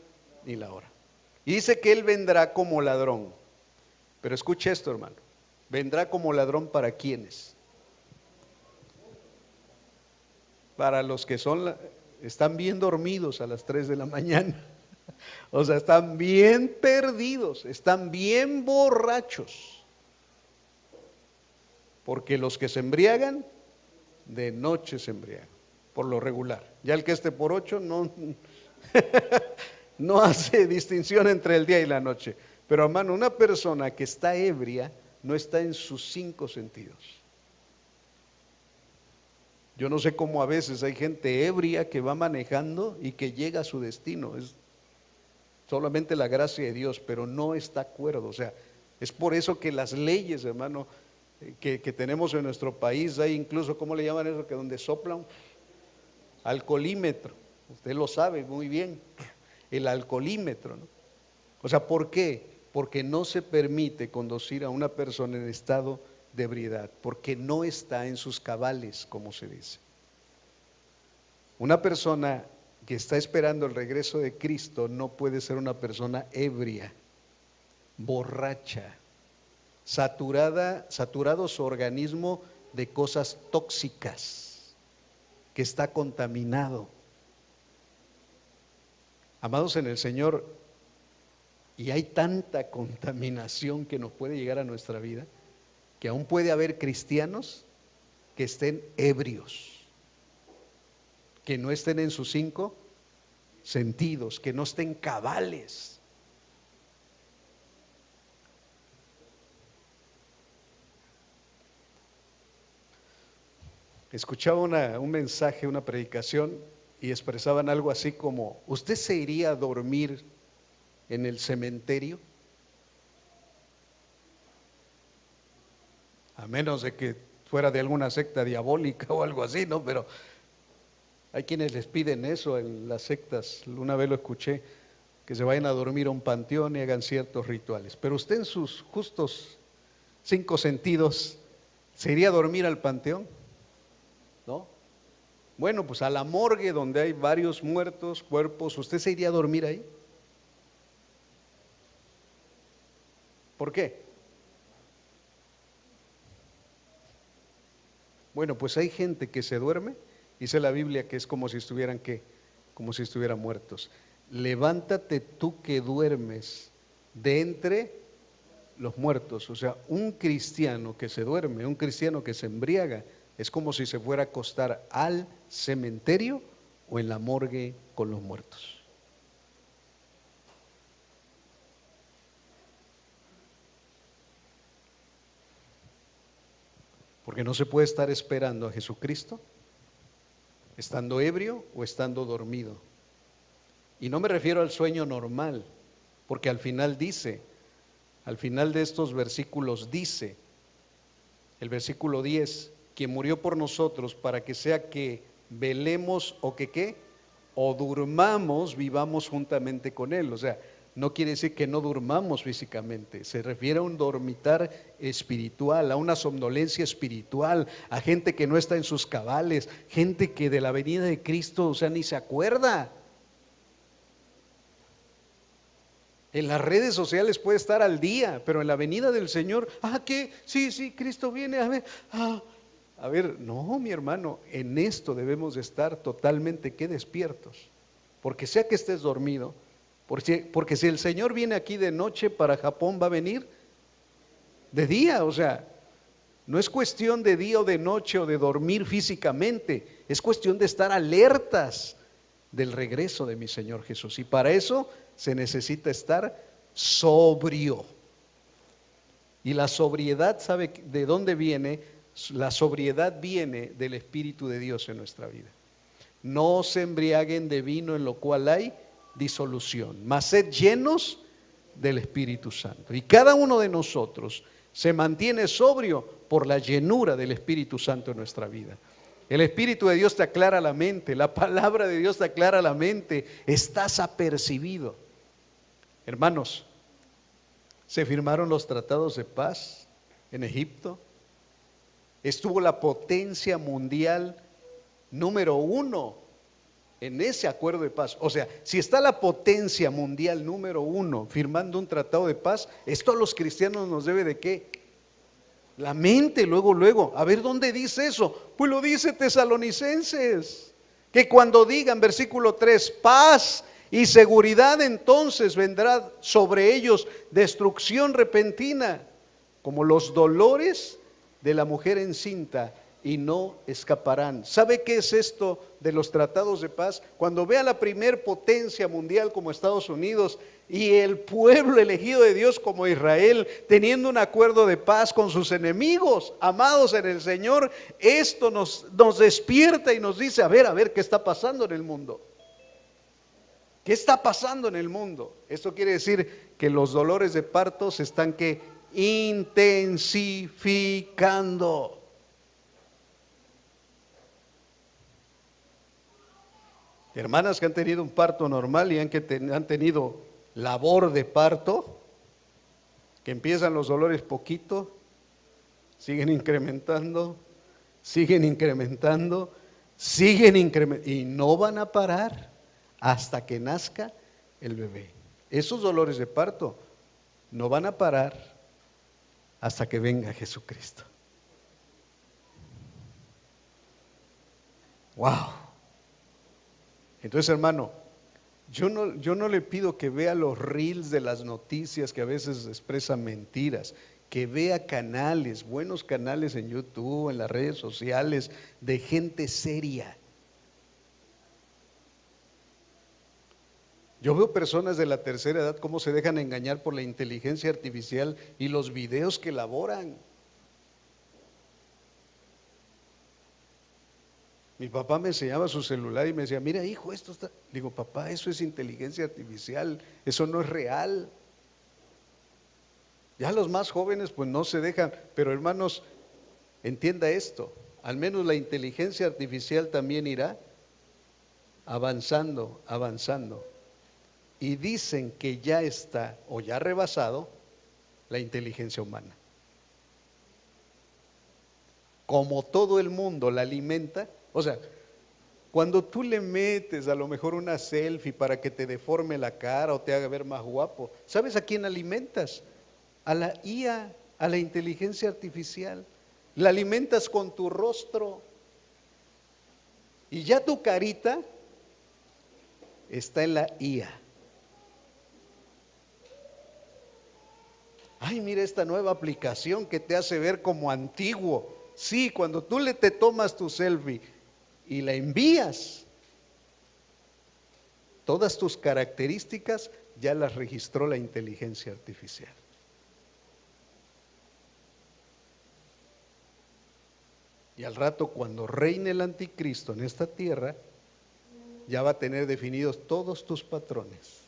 ni la hora. Y dice que Él vendrá como ladrón. Pero escuche esto, hermano. ¿Vendrá como ladrón para quiénes? Para los que están bien dormidos a las 3 de la mañana. O sea, están bien perdidos, están bien borrachos. Porque los que se embriagan, de noche se embriagan, por lo regular. Ya el que esté por 8 no hace distinción entre el día y la noche. Pero hermano, una persona que está ebria no está en sus 5 sentidos. Yo no sé cómo a veces hay gente ebria que va manejando y que llega a su destino. Es solamente la gracia de Dios, pero no está acuerdo. O sea, es por eso que las leyes, hermano, que tenemos en nuestro país, hay incluso, ¿cómo le llaman eso? Que donde soplan, alcoholímetro. Usted lo sabe muy bien, el alcoholímetro, ¿no? O sea, ¿por qué? Porque no se permite conducir a una persona en estado de ebriedad, porque no está en sus cabales, como se dice. Una persona que está esperando el regreso de Cristo no puede ser una persona ebria, borracha, saturado su organismo de cosas tóxicas, que está contaminado. Amados en el Señor, y hay tanta contaminación que nos puede llegar a nuestra vida, que aún puede haber cristianos que estén ebrios, que no estén en sus 5 sentidos, que no estén cabales. Escuchaba un mensaje, una predicación, y expresaban algo así como: ¿usted se iría a dormir en el cementerio? A menos de que fuera de alguna secta diabólica o algo así, ¿no? Pero hay quienes les piden eso en las sectas. Una vez lo escuché, que se vayan a dormir a un panteón y hagan ciertos rituales. Pero usted en sus justos 5 sentidos, ¿se iría a dormir al panteón? ¿No? Bueno, pues a la morgue donde hay varios muertos, cuerpos, ¿usted se iría a dormir ahí? ¿Por qué? Bueno, pues hay gente que se duerme, dice la Biblia que es como si estuvieran ¿qué? Como si estuvieran muertos. Levántate tú que duermes de entre los muertos. O sea, un cristiano que se duerme, un cristiano que se embriaga, es como si se fuera a acostar al cementerio o en la morgue con los muertos. Porque no se puede estar esperando a Jesucristo estando ebrio o estando dormido. Y no me refiero al sueño normal, porque al final dice, al final de estos versículos dice, el versículo 10, quien murió por nosotros para que sea que velemos o que qué, o durmamos, vivamos juntamente con Él. O sea, no quiere decir que no durmamos físicamente, se refiere a un dormitar espiritual, a una somnolencia espiritual, a gente que no está en sus cabales, gente que de la venida de Cristo, o sea, ni se acuerda. En las redes sociales puede estar al día, pero en la venida del Señor, ¿qué? Sí, Cristo viene, a ver, no, mi hermano, en esto debemos de estar totalmente que despiertos, porque sea que estés dormido, porque si el Señor viene aquí de noche para Japón, va a venir de día. O sea, no es cuestión de día o de noche o de dormir físicamente, es cuestión de estar alertas del regreso de mi Señor Jesús, y para eso se necesita estar sobrio. Y la sobriedad, ¿sabe de dónde viene? La sobriedad viene del Espíritu de Dios en nuestra vida. No se embriaguen de vino en lo cual hay disolución, mas sed llenos del Espíritu Santo. Y cada uno de nosotros se mantiene sobrio por la llenura del Espíritu Santo en nuestra vida. El Espíritu de Dios te aclara la mente, la palabra de Dios te aclara la mente, estás apercibido. Hermanos, se firmaron los tratados de paz en Egipto, estuvo la potencia mundial número 1 en ese acuerdo de paz. O sea, si está la potencia mundial número 1 firmando un tratado de paz, esto a los cristianos nos debe de ¿qué? La mente, luego, a ver dónde dice eso. Pues lo dice Tesalonicenses, que cuando digan, versículo 3, paz y seguridad, entonces vendrá sobre ellos destrucción repentina, como los dolores de la mujer encinta, y no escaparán. ¿Sabe qué es esto de los tratados de paz? Cuando vea la primer potencia mundial como Estados Unidos y el pueblo elegido de Dios como Israel teniendo un acuerdo de paz con sus enemigos, amados en el Señor, esto nos despierta y nos dice, a ver, ¿qué está pasando en el mundo? ¿Qué está pasando en el mundo? Esto quiere decir que los dolores de parto se están intensificando. Hermanas que han tenido un parto normal y han tenido labor de parto, que empiezan los dolores poquito, siguen incrementando, y no van a parar hasta que nazca el bebé. Esos dolores de parto no van a parar hasta que venga Jesucristo. Wow. Entonces, hermano, yo no le pido que vea los reels de las noticias que a veces expresan mentiras, que vea canales, buenos canales en YouTube, en las redes sociales, de gente seria. Yo veo personas de la tercera edad cómo se dejan engañar por la inteligencia artificial y los videos que elaboran. Mi papá me enseñaba su celular y me decía, mira hijo, esto está. Digo, papá, eso es inteligencia artificial, eso no es real. Ya los más jóvenes pues no se dejan, pero hermanos, entienda esto, al menos la inteligencia artificial también irá avanzando, avanzando. Y dicen que ya está o ya ha rebasado la inteligencia humana. Como todo el mundo la alimenta, o sea, cuando tú le metes a lo mejor una selfie para que te deforme la cara o te haga ver más guapo, ¿sabes a quién alimentas? A la IA, a la inteligencia artificial. La alimentas con tu rostro y ya tu carita está en la IA. Ay, mira esta nueva aplicación que te hace ver como antiguo. Sí, cuando tú te tomas tu selfie y la envías, todas tus características ya las registró la inteligencia artificial. Y al rato, cuando reine el anticristo en esta tierra, ya va a tener definidos todos tus patrones.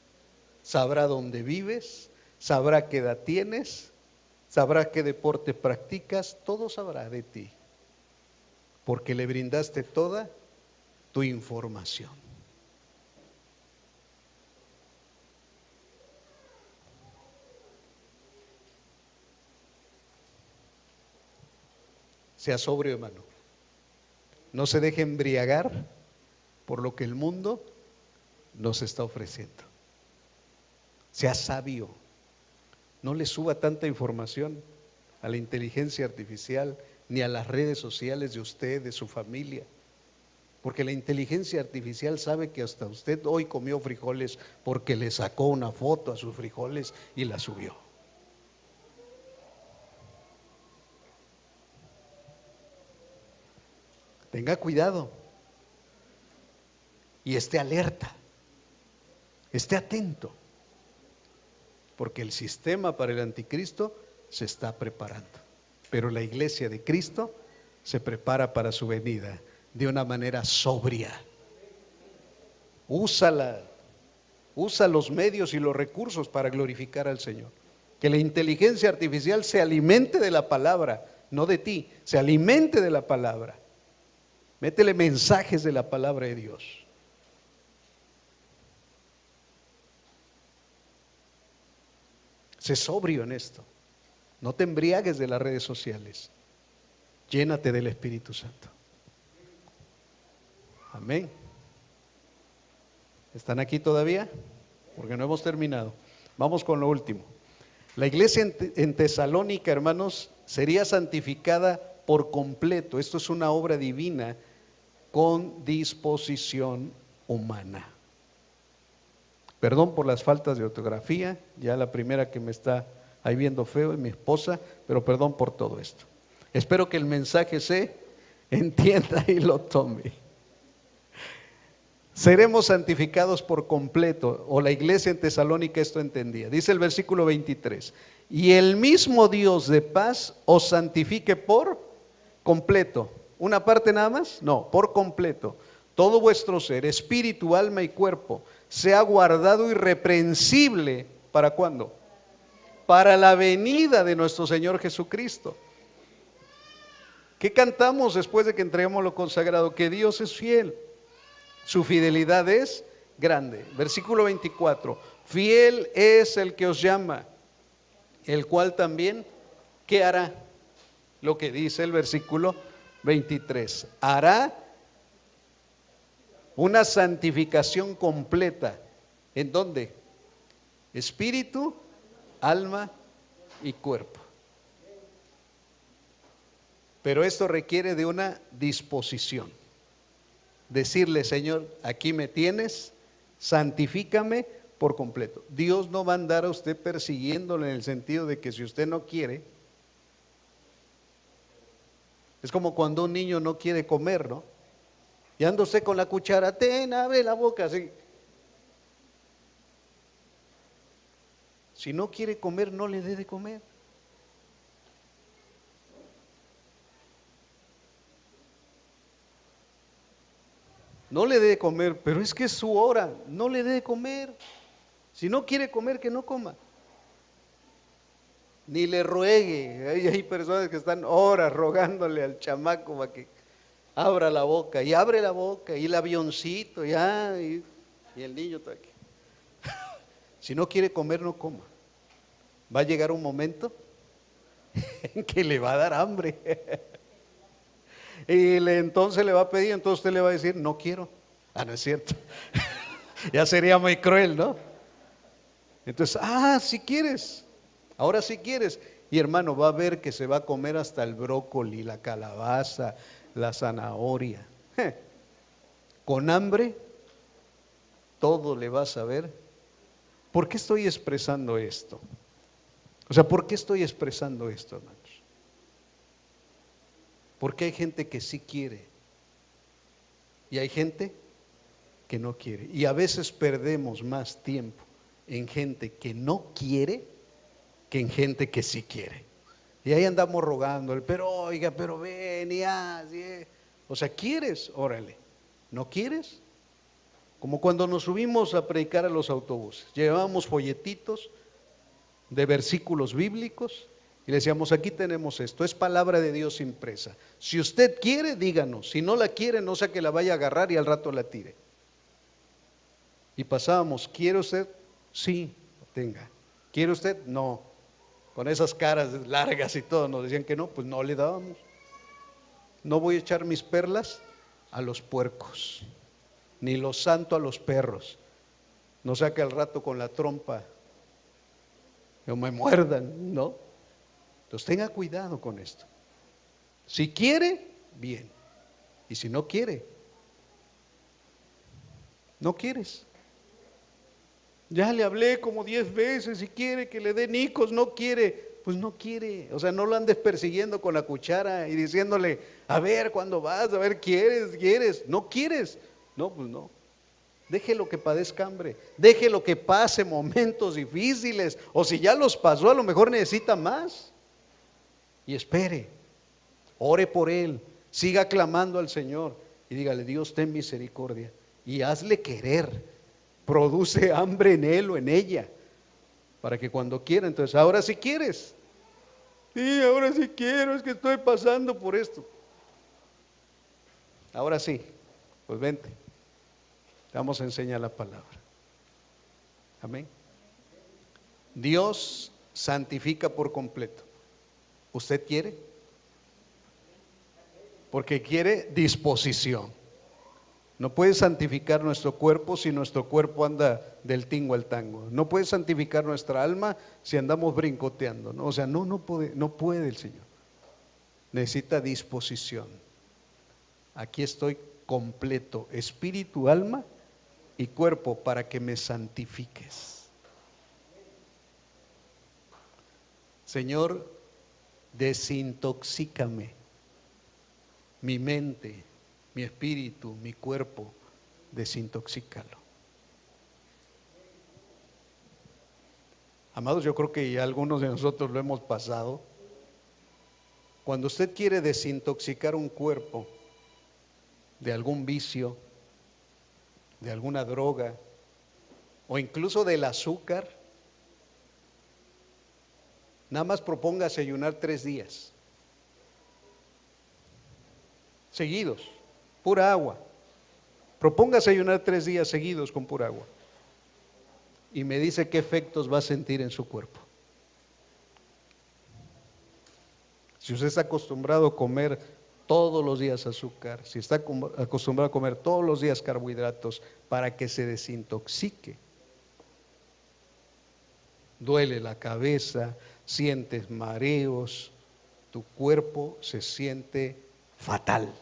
Sabrá dónde vives, sabrá qué edad tienes, sabrá qué deporte practicas, todo sabrá de ti, porque le brindaste toda tu información. Sea sobrio, hermano. No se deje embriagar por lo que el mundo nos está ofreciendo. Sea sabio. No le suba tanta información a la inteligencia artificial ni a las redes sociales de usted, de su familia. Porque la inteligencia artificial sabe que hasta usted hoy comió frijoles porque le sacó una foto a sus frijoles y la subió. Tenga cuidado y esté alerta, esté atento, porque el sistema para el anticristo se está preparando, pero la iglesia de Cristo se prepara para su venida de una manera sobria. Úsala, usa los medios y los recursos para glorificar al Señor. Que la inteligencia artificial se alimente de la palabra, no de ti, se alimente de la palabra. Métele mensajes de la palabra de Dios. Sé sobrio en esto. No te embriagues de las redes sociales. Llénate del Espíritu Santo. Amén. ¿Están aquí todavía? Porque no hemos terminado. Vamos con lo último. La iglesia en Tesalónica, hermanos, sería santificada por completo. Esto es una obra divina con disposición humana. Perdón por las faltas de ortografía, ya la primera que me está ahí viendo feo es mi esposa, pero perdón por todo esto. Espero que el mensaje se entienda y lo tome. Seremos santificados por completo, o la iglesia en Tesalónica esto entendía. Dice el versículo 23, y el mismo Dios de paz os santifique por completo. ¿Una parte nada más? No, por completo. Todo vuestro ser, espíritu, alma y cuerpo, sea guardado irreprensible. ¿Para cuándo? Para la venida de nuestro Señor Jesucristo. ¿Qué cantamos después de que entregamos lo consagrado? Que Dios es fiel. Su fidelidad es grande. Versículo 24. Fiel es el que os llama, el cual también, ¿qué hará? Lo que dice el versículo 23. Hará una santificación completa. ¿En dónde? Espíritu, alma y cuerpo. Pero esto requiere de una disposición. decirle, Señor, aquí me tienes, santifícame por completo. Dios no va a andar a usted persiguiéndole en el sentido de que si usted no quiere, es como cuando un niño no quiere comer, ¿no? Y anda usted con la cuchara, abre la boca, así. Si no quiere comer, no le dé de comer. No le dé de comer, pero es que es su hora, no le dé de comer. Si no quiere comer, que no coma. Ni le ruegue. Hay personas que están horas rogándole al chamaco para que abra la boca. Y abre la boca, y el avioncito, ya, y el niño está aquí. Si no quiere comer, no coma. Va a llegar un momento en que le va a dar hambre. Y entonces le va a pedir, entonces usted le va a decir, no quiero. Ah, no es cierto. Ya sería muy cruel, ¿no? Entonces, si quieres, ahora sí quieres. Y hermano, va a ver que se va a comer hasta el brócoli, la calabaza, la zanahoria. Con hambre, todo le va a saber. ¿Por qué estoy expresando esto? O sea, ¿por qué estoy expresando esto, hermanos? Porque hay gente que sí quiere y hay gente que no quiere. Y a veces perdemos más tiempo en gente que no quiere que en gente que sí quiere. Y ahí andamos rogándole, pero oiga, pero ven y haz. O sea, ¿quieres? Órale. ¿No quieres? Como cuando nos subimos a predicar a los autobuses. Llevábamos folletitos de versículos bíblicos y le decíamos, aquí tenemos esto, es palabra de Dios impresa. Si usted quiere, díganos. Si no la quiere, no sea que la vaya a agarrar y al rato la tire. Y pasábamos, ¿quiere usted? Sí, tenga. ¿Quiere usted? No. Con esas caras largas y todo, nos decían que no, pues no le dábamos. No voy a echar mis perlas a los puercos, ni los santo a los perros. No sea que al rato con la trompa no me muerdan, ¿no? Entonces tenga cuidado con esto. Si quiere, bien. Y si no quiere, no quieres. Ya le hablé como 10 veces y quiere que le dé nicos, no quiere, pues no quiere. O sea, no lo andes persiguiendo con la cuchara y diciéndole, a ver, ¿cuándo vas? A ver, ¿quieres? ¿No quieres? No, pues no. Déjelo que padezca hambre, déjelo que pase momentos difíciles, o si ya los pasó, a lo mejor necesita más. Y espere, ore por él, siga clamando al Señor y dígale, Dios, ten misericordia y hazle querer. Produce hambre en él o en ella, para que cuando quiera, entonces, ahora sí quieres. Sí, ahora sí quiero, es que estoy pasando por esto. Ahora sí, pues vente, te vamos a enseñar la palabra. Amén. Dios santifica por completo. ¿Usted quiere? Porque quiere disposición. No puede santificar nuestro cuerpo si nuestro cuerpo anda del tingo al tango. No puede santificar nuestra alma si andamos brincoteando, ¿no? O sea, no puede el Señor. Necesita disposición. Aquí estoy completo, espíritu, alma y cuerpo, para que me santifiques. Señor, desintoxícame mi mente, mi espíritu, mi cuerpo, desintoxícalo. Amados, yo creo que ya algunos de nosotros lo hemos pasado. Cuando usted quiere desintoxicar un cuerpo de algún vicio, de alguna droga, o incluso del azúcar, nada más propóngase ayunar 3 días seguidos, pura agua. Propóngase ayunar 3 días seguidos con pura agua. Y me dice qué efectos va a sentir en su cuerpo. Si usted está acostumbrado a comer todos los días azúcar, si está acostumbrado a comer todos los días carbohidratos para que se desintoxique, duele la cabeza, sientes mareos, tu cuerpo se siente fatal.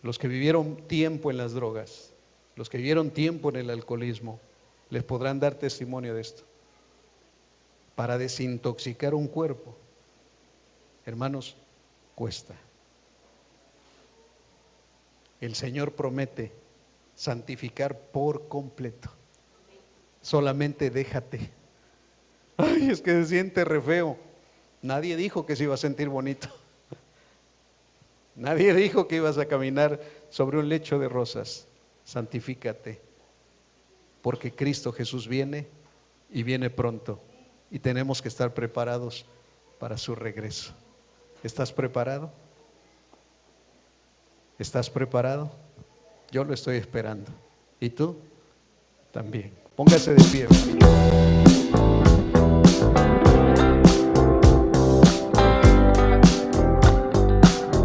Los que vivieron tiempo en las drogas, los que vivieron tiempo en el alcoholismo, les podrán dar testimonio de esto. Para desintoxicar un cuerpo, hermanos, cuesta. El Señor promete santificar por completo. Solamente déjate. Ay, es que se siente re feo. Nadie dijo que se iba a sentir bonito. Nadie dijo que ibas a caminar sobre un lecho de rosas. Santifícate, porque Cristo Jesús viene y viene pronto. Y tenemos que estar preparados para su regreso. ¿Estás preparado? ¿Estás preparado? Yo lo estoy esperando. ¿Y tú? También. Póngase de pie.